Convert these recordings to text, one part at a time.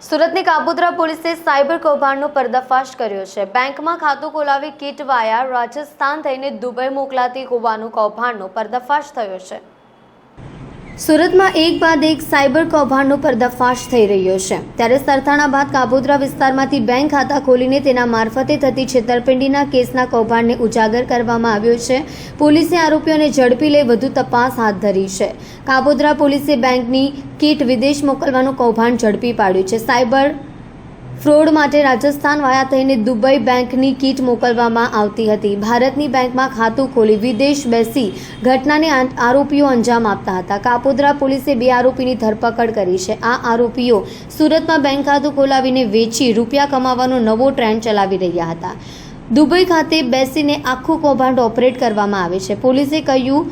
સુરતની કાપોદ્રા પોલીસે સાયબર કૌભાંડનો પર્દાફાશ કર્યો છે। બેંકમાં ખાતું ખોલાવી કિટ વાયા રાજસ્થાન થઈને દુબઈ મોકલાતી હોવાનું કૌભાંડનો પર્દાફાશ થયો છે। સુરતમાં એક બાદ એક સાયબર કૌભાંડનો પર્દાફાશ થઈ રહ્યો છે। ત્યારે સરથાણા બાદ કાપોદ્રા વિસ્તારમાંથી બેંક ખાતા ખોલીને તેના મારફતે થતી છેતરપિંડીના કેસના કૌભાંડને ઉજાગર કરવામાં આવ્યો છે। પોલીસે આરોપીઓને ઝડપી લઈ વધુ તપાસ હાથ ધરી છે। કાપોદ્રા પોલીસે બેંકની કિટ વિદેશ મોકલવાનું કૌભાંડ ઝડપી પાડ્યું છે। સાયબર ફ્રોડ માટે રાજસ્થાન વાયા થઈને દુબઈ બેંકની કિટ મોકલવામાં આવતી હતી। ભારતની બેંકમાં ખાતું ખોલી વિદેશ બેસી ઘટનાને આરોપીઓ અંજામ આપતા હતા। કાપોદ્રા પોલીસે 2 આરોપીની ધરપકડ કરી છે। આ આરોપીઓ સુરતમાં બેંક ખાતું ખોલાવીને વેચી રૂપિયા કમાવાનો નવો ટ્રેન્ડ ચલાવી રહ્યા હતા। દુબઈ ખાતે બેસીને આખું કૌભાંડ ઓપરેટ કરવામાં આવે છે। પોલીસે કહ્યું,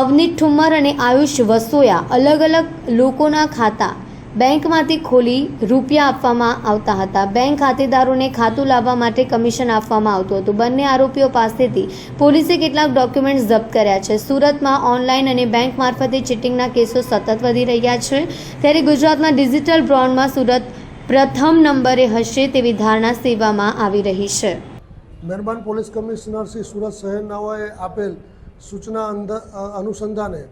અવનીત ઠુમ્મર અને આયુષ વસોયા અલગ અલગ લોકોના ખાતા બેંકમાંથી ખોલી રૂપિયા આપવામાં આવતા હતા। બેંક ખાતેદારોને ખાતું લાવવા માટે કમિશન આપવામાં આવતું હતું। બંને આરોપીઓ પાસેથી પોલીસે કેટલાક ડોક્યુમેન્ટ્સ જપ્ત કર્યા છે। સુરતમાં ઓનલાઈન અને બેંક મારફતે ચીટિંગના કેસો સતત વધી રહ્યા છે। ત્યારે ગુજરાતમાં ડિજિટલ બ્રોન્ડમાં સુરત પ્રથમ નંબરે હશે તેવી ધારણા સેવામાં આવી રહી છે। મહેરબાન પોલીસ કમિશનર શ્રી સુરત શહેરનાઓએ આપેલ સૂચના અનુસંધાને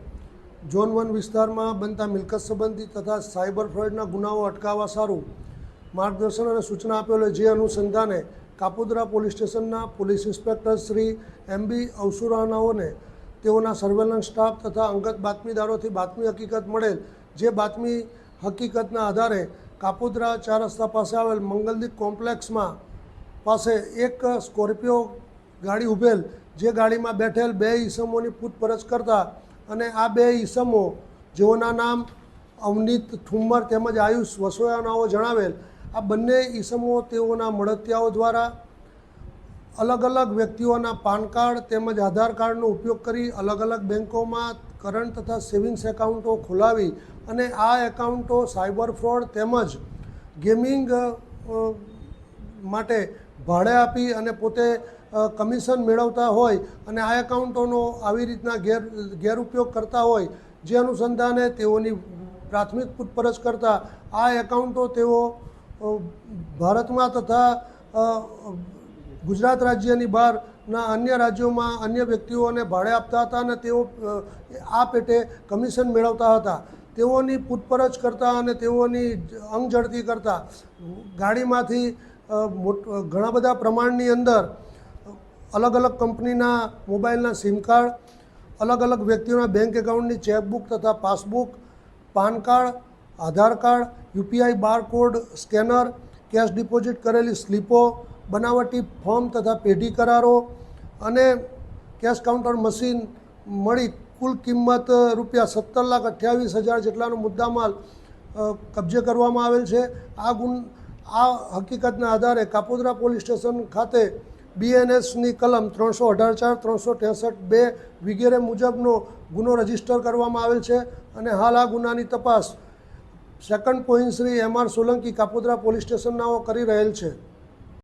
ઝોન 1 વિસ્તારમાં બનતા મિલકત સંબંધી તથા સાયબર ફ્રોડના ગુનાઓ અટકાવવા સારું માર્ગદર્શન અને સૂચના આપેલ જે અનુસંધાને કાપોદ્રા પોલીસ સ્ટેશનના પોલીસ ઇન્સ્પેક્ટર શ્રી MB અવસુરાનાઓને તેઓના સર્વેલન્સ સ્ટાફ તથા અંગત બાતમીદારોથી બાતમી હકીકત મળેલ જે બાતમી હકીકતના આધારે કાપોદ્રા 4 રસ્તા પાસે આવેલ મંગલદીપ કોમ્પ્લેક્સમાં પાસે એક સ્કોર્પિયો ગાડી ઉભેલ જે ગાડીમાં બેઠેલ 2 ઈસમોની પૂછપરછ કરતા અને આ 2 ઈસમો જેઓના નામ અવનીત ઠુમ્મર તેમજ આયુષ વસોયાનાઓ જણાવેલ આ બંને ઈસમો તેઓના મળતિયાઓ દ્વારા અલગ અલગ વ્યક્તિઓના પાન કાર્ડ તેમજ આધાર કાર્ડનો ઉપયોગ કરી અલગ અલગ બેન્કોમાં કરંટ તથા સેવિંગ્સ એકાઉન્ટો ખોલાવી અને આ એકાઉન્ટો સાયબર ફ્રોડ તેમજ ગેમિંગ માટે ભાડે આપી અને પોતે કમિશન મેળવતા હોય અને આ એકાઉન્ટોનો આવી રીતના ગેરઉપયોગ કરતા હોય જે અનુસંધાને તેઓની પ્રાથમિક પૂછપરછ કરતા આ એકાઉન્ટો તેઓ ભારતમાં તથા ગુજરાત રાજ્યની બહારના અન્ય રાજ્યોમાં અન્ય વ્યક્તિઓને ભાડે આપતા હતા અને તેઓ આ પેટે કમિશન મેળવતા હતા। તેઓની પૂછપરછ કરતા અને તેઓની અંગઝડતી કરતા ગાડીમાંથી ઘણા બધા પ્રમાણની અંદર અલગ અલગ કંપનીના મોબાઈલના સિમ કાર્ડ, અલગ અલગ વ્યક્તિઓના બેંક એકાઉન્ટની ચેકબુક તથા passbook, PAN card, Aadhaar card, UPI barcode scanner, cash deposit કરેલી સ્લીપો, બનાવટી ફોર્મ તથા પેઢી કરારો અને કેશ કાઉન્ટર મશીન મળી કુલ કિંમત રૂપિયા 17,28,000 જેટલાનો મુદ્દામાલ કબજે કરવામાં આવેલ છે। આ હકીકતના આધારે કાપોદ્રા પોલીસ સ્ટેશન ખાતે BNSની કલમ 318(4), 363(2) વગેરે મુજબનો ગુનો રજીસ્ટર કરવામાં આવેલ છે અને હાલ આ ગુનાની તપાસ second point Shri MR Solanki Kapodra police સ્ટેશનનાઓ કરી રહેલ છે।